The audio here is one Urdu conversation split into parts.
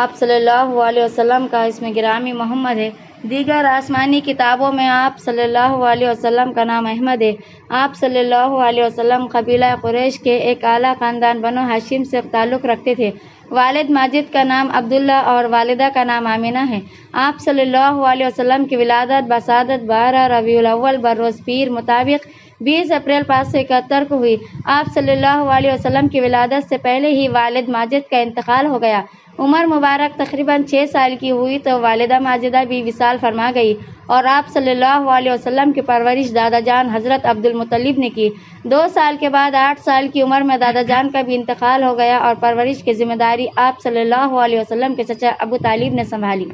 آپ صلی اللہ علیہ وسلم کا اسم گرامی محمد ہے۔ دیگر آسمانی کتابوں میں آپ صلی اللہ علیہ وسلم کا نام احمد ہے۔ آپ صلی اللہ علیہ وسلم قبیلہ قریش کے ایک اعلیٰ خاندان بنو ہاشم سے تعلق رکھتے تھے۔ والد ماجد کا نام عبداللہ اور والدہ کا نام آمنہ ہے۔ آپ صلی اللہ علیہ وسلم کی ولادت بسعادت 12 ربیع الاول بروز پیر مطابق 20 اپریل 571 کو ہوئی۔ آپ صلی اللہ علیہ وسلم کی ولادت سے پہلے ہی والد ماجد کا انتقال ہو گیا۔ عمر مبارک تقریباً 6 سال کی ہوئی تو والدہ ماجدہ بھی وصال فرما گئی اور آپ صلی اللہ علیہ وسلم کی پرورش دادا جان حضرت عبد المطلب نے کی۔ 2 سال کے بعد 8 سال کی عمر میں دادا جان کا بھی انتقال ہو گیا اور پرورش کی ذمہ داری آپ صلی اللہ علیہ وسلم کے چچا ابو طالب نے سنبھالی۔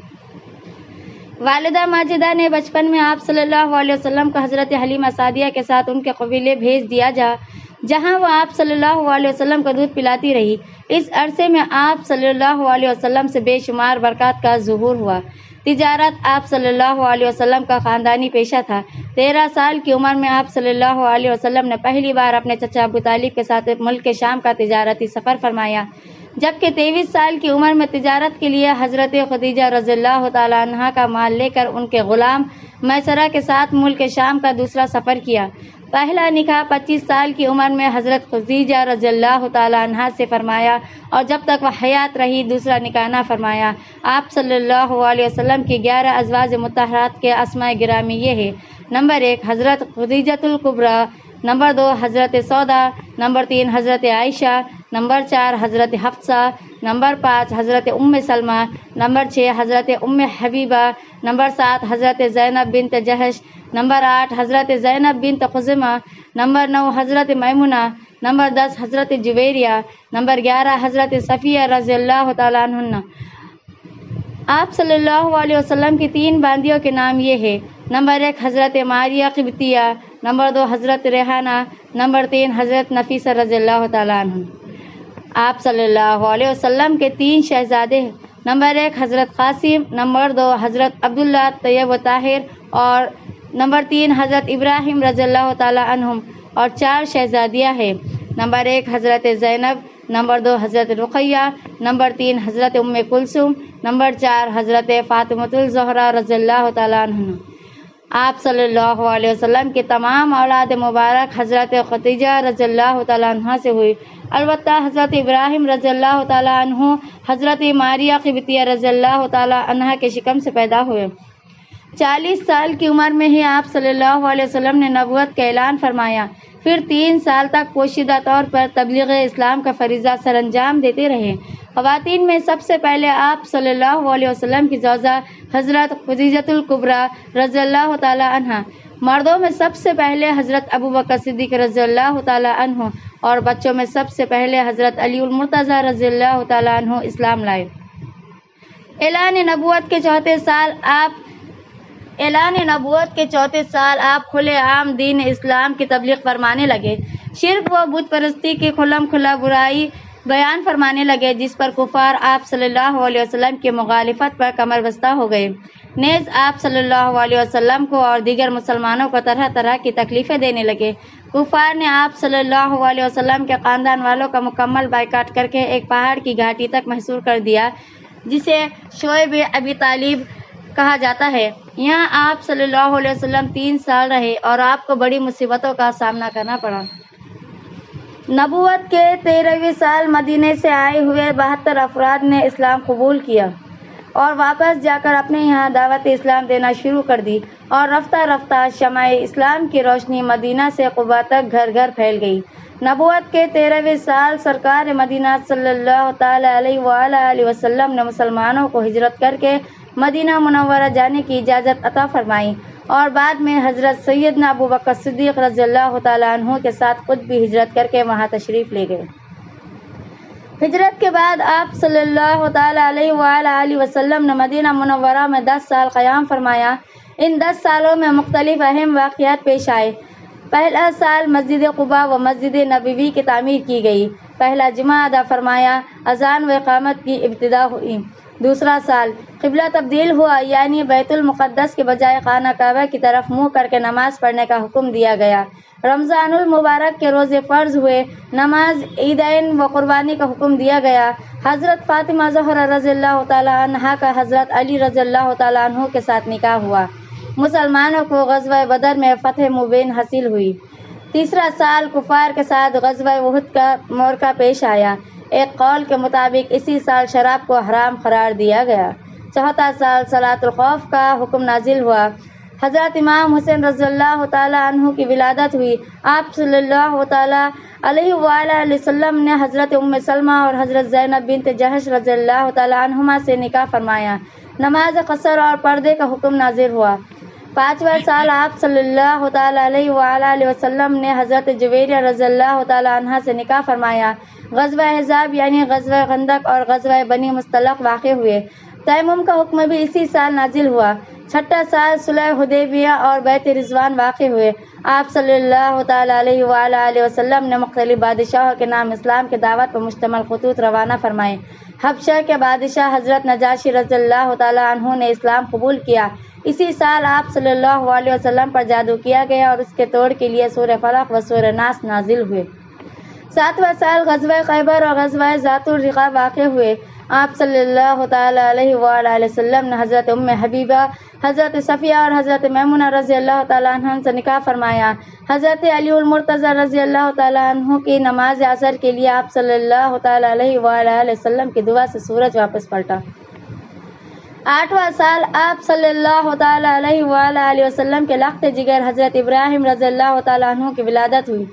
والدہ ماجدہ نے بچپن میں آپ صلی اللہ علیہ وسلم کو حضرت حلیمہ سعدیہ کے ساتھ ان کے قبیلے بھیج دیا جہاں وہ آپ صلی اللہ علیہ وسلم کو دودھ پلاتی رہی۔ اس عرصے میں آپ صلی اللہ علیہ وسلم سے بے شمار برکات کا ظہور ہوا۔ تجارت آپ صلی اللہ علیہ وسلم کا خاندانی پیشہ تھا۔ 13 سال کی عمر میں آپ صلی اللہ علیہ وسلم نے پہلی بار اپنے چچا ابو طالب کے ساتھ ملک شام کا تجارتی سفر فرمایا، جبکہ 23 سال کی عمر میں تجارت کے لیے حضرت خدیجہ رضی اللہ تعالیٰ عنہا کا مال لے کر ان کے غلام میسرہ کے ساتھ ملک شام کا دوسرا سفر کیا۔ پہلا نکاح 25 سال کی عمر میں حضرت خدیجہ رضی اللہ تعالیٰ عنہا سے فرمایا اور جب تک وہ حیات رہی دوسرا نکاح نہ فرمایا۔ آپ صلی اللہ علیہ وسلم کی 11 ازواج مطہرات کے اسماء گرامی یہ ہے: نمبر 1 حضرت خدیجۃ الکبریٰ، نمبر 2 حضرت سودا، نمبر 3 حضرت عائشہ، نمبر 4 حضرت حفصہ، نمبر 5 حضرت سلمہ، نمبر 6 حضرت حبیبہ، نمبر 7 حضرت زینب بنت جہش، نمبر 8 حضرت زینب بنت خزیمہ، نمبر 9 حضرت میمونہ، نمبر 10 حضرت جویریہ، نمبر 11 حضرت صفیہ رضی اللہ تعالیٰ عنہ۔ آپ صلی اللہ علیہ وسلم کی 3 باندیوں کے نام یہ ہے: نمبر 1 حضرت ماریہ قبطیہ، نمبر 2 حضرت ریحانہ، نمبر 3 حضرت نفیسہ رضی اللہ تعالیٰ عنہ۔ آپ صلی اللہ علیہ وسلم کے 3 شہزادے ہیں: نمبر 1 حضرت قاسم، نمبر 2 حضرت عبداللہ طیب و طاہر اور نمبر 3 حضرت ابراہیم رضی اللہ تعالیٰ عنہم، اور 4 شہزادیاں ہیں: نمبر 1 حضرت زینب، نمبر 2 حضرت رقیہ، نمبر 3 حضرت کلثوم، نمبر 4 حضرت فاطمۃ الزہرا رضی اللہ تعالیٰ عنہ۔ آپ صلی اللہ علیہ وسلم کے تمام اولاد مبارک حضرت خدیجہ رضی اللہ تعالیٰ عنہ سے ہوئی، البتہ حضرت ابراہیم رضی اللہ تعالیٰ عنہ حضرت ماریہ قبطیہ رضی اللہ تعالیٰ عنہ کے شکم سے پیدا ہوئے۔ 40 سال کی عمر میں ہی آپ صلی اللہ علیہ وسلم نے نبوت کا اعلان فرمایا، پھر 3 سال تک پوشیدہ طور پر تبلیغ اسلام کا فریضہ سر انجام دیتے رہے۔ خواتین میں سب سے پہلے آپ صلی اللہ علیہ وسلم کی زوجہ حضرت خدیجۃ الکبریٰ رضی اللہ تعالیٰ عنہ، مردوں میں سب سے پہلے حضرت ابوبکر صدیق رضی اللہ تعالیٰ عنہ اور بچوں میں سب سے پہلے حضرت علی المرتضیٰ رضی اللہ تعالیٰ عنہ اسلام لائے۔ اعلان نبوت کے چوتھے سال آپ کھلے عام دین اسلام کی تبلیغ فرمانے لگے۔ شرک و بت پرستی کی کھلم کھلا برائی بیان فرمانے لگے، جس پر کفار آپ صلی اللہ علیہ وسلم کی مخالفت پر کمر بستہ ہو گئے۔ نیز آپ صلی اللہ علیہ وسلم کو اور دیگر مسلمانوں کو طرح طرح کی تکلیفیں دینے لگے۔ کفار نے آپ صلی اللہ علیہ وسلم کے خاندان والوں کا مکمل بائیکاٹ کر کے ایک پہاڑ کی گھاٹی تک محصور کر دیا، جسے شعیب ابی طالب کہا جاتا ہے۔ یہاں آپ صلی اللہ علیہ وسلم 3 سال رہے اور آپ کو بڑی مصیبتوں کا سامنا کرنا پڑا۔ نبوت کے 13ویں سال مدینے سے آئے ہوئے 72 افراد نے اسلام قبول کیا اور واپس جا کر اپنے یہاں دعوت اسلام دینا شروع کر دی، اور رفتہ رفتہ شمع اسلام کی روشنی مدینہ سے قباء تک گھر گھر پھیل گئی۔ نبوت کے 13ویں سال سرکار مدینہ صلی اللہ تعالی علیہ وآلہ وسلم نے مسلمانوں کو ہجرت کر کے مدینہ منورہ جانے کی اجازت عطا فرمائی، اور بعد میں حضرت سیدنا ابوبکر صدیق رضی اللہ تعالیٰ عنہ کے ساتھ خود بھی ہجرت کر کے وہاں تشریف لے گئے۔ ہجرت کے بعد آپ صلی اللہ تعالی علیہ وآلہ وسلم نے مدینہ منورہ میں 10 سال قیام فرمایا۔ ان 10 سالوں میں مختلف اہم واقعات پیش آئے۔ پہلا سال مسجد قباء و مسجد نبوی کی تعمیر کی گئی۔ پہلا جمعہ ادا فرمایا، اذان و اقامت کی ابتدا ہوئی۔ دوسرا سال قبلہ تبدیل ہوا، یعنی بیت المقدس کے بجائے خانہ کعبہ کی طرف منہ کر کے نماز پڑھنے کا حکم دیا گیا۔ رمضان المبارک کے روزے فرض ہوئے، نماز عیدین و قربانی کا حکم دیا گیا۔ حضرت فاطمہ زہرا رضی اللہ تعالی عنہا کا حضرت علی رضی اللہ تعالی عنہ کے ساتھ نکاح ہوا۔ مسلمانوں کو غزوہ بدر میں فتح مبین حاصل ہوئی۔ تیسرا سال کفار کے ساتھ غزوہ احد کا معرکہ پیش آیا۔ ایک قول کے مطابق اسی سال شراب کو حرام قرار دیا گیا۔ چوتھا سال صلاۃ الخوف کا حکم نازل ہوا۔ حضرت امام حسین رضی اللہ تعالی عنہ کی ولادت ہوئی۔ آپ صلی اللہ تعالی علیہ وآلہ وسلم نے حضرت ام سلمہ اور حضرت زینب بنت جحش رضی اللہ تعالی عنہما سے نکاح فرمایا۔ نماز قصر اور پردے کا حکم نازل ہوا۔ پانچواں سال آپ صلی اللہ تعالی علیہ وآلہ وسلم نے حضرت جویریہ رضی اللہ تعالی عنہا سے نکاح فرمایا۔ غزوہ احزاب یعنی غزوہ خندق اور غزوہ بنی مصطلق واقع ہوئے۔ تیمم کا حکم بھی اسی سال نازل ہوا۔ چھٹا سال صلح حدیبیہ اور بیعت رضوان واقع ہوئے۔ آپ صلی اللہ تعالی علیہ وآلہ وسلم نے مختلف بادشاہوں کے نام اسلام کی دعوت پر مشتمل خطوط روانہ فرمائے۔ حبشہ کے بادشاہ حضرت نجاشی رضی اللہ تعالی عنہ نے اسلام قبول کیا۔ اسی سال آپ صلی اللہ علیہ وسلم پر جادو کیا گیا اور اس کے توڑ کے لیے سورہ فلق و سورہ ناس نازل ہوئے۔ ساتواں سال غزوہ خیبر اور غزوہ ذات الرقاع واقع ہوئے۔ آپ صلی اللہ تعالی علیہ وآلہ وسلم نے حضرت ام حبیبہ، حضرت صفیہ اور حضرت میمونہ رضی اللہ تعالی عنہ سے نکاح فرمایا۔ حضرت علی المرتضی رضی اللہ تعالی عنہ کی نماز عصر کے لیے آپ صلی اللہ تعالی علیہ وآلہ وسلم کی دعا سے سورج واپس پلٹا۔ آٹھواں سال آپ صلی اللہ تعالی علیہ وآلہ وسلم کے لخت جگر حضرت ابراہیم رضی اللہ تعالی عنہ کی ولادت ہوئی۔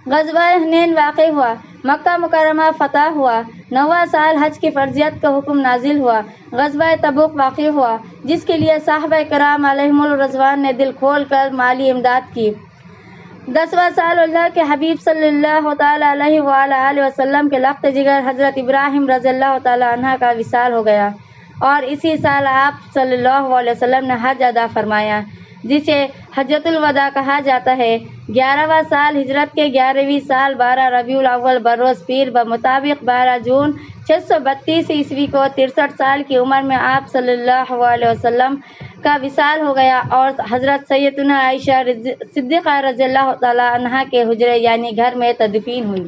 غزوہ حنین واقع ہوا۔ مکہ مکرمہ فتح ہوا۔ نواں سال حج کی فرضیت کا حکم نازل ہوا۔ غزوہ تبوک واقع ہوا، جس کے لیے صحابہ کرام علیہم الرضوان نے دل کھول کر مالی امداد کی۔ 10واں سال اللہ کے حبیب صلی اللہ تعالی علیہ وآلہ وسلم کے لخت جگر حضرت ابراہیم رضی اللہ تعالی عنہ کا وصال ہو گیا، اور اسی سال آپ صلی اللہ علیہ وسلم نے حج ادا فرمایا، جسے حجۃ الوداع کہا جاتا ہے۔ 11واں سال ہجرت کے 11ویں سال 12 ربیع الاول بروز پیر بمطابق 12 جون 632 عیسوی کو 63 سال کی عمر میں آپ صلی اللہ علیہ وسلم کا وصال ہو گیا، اور حضرت سیدتنا عائشہ صدیقہ رضی اللہ تعالی عنہا کے حجرے یعنی گھر میں تدفین ہوئی۔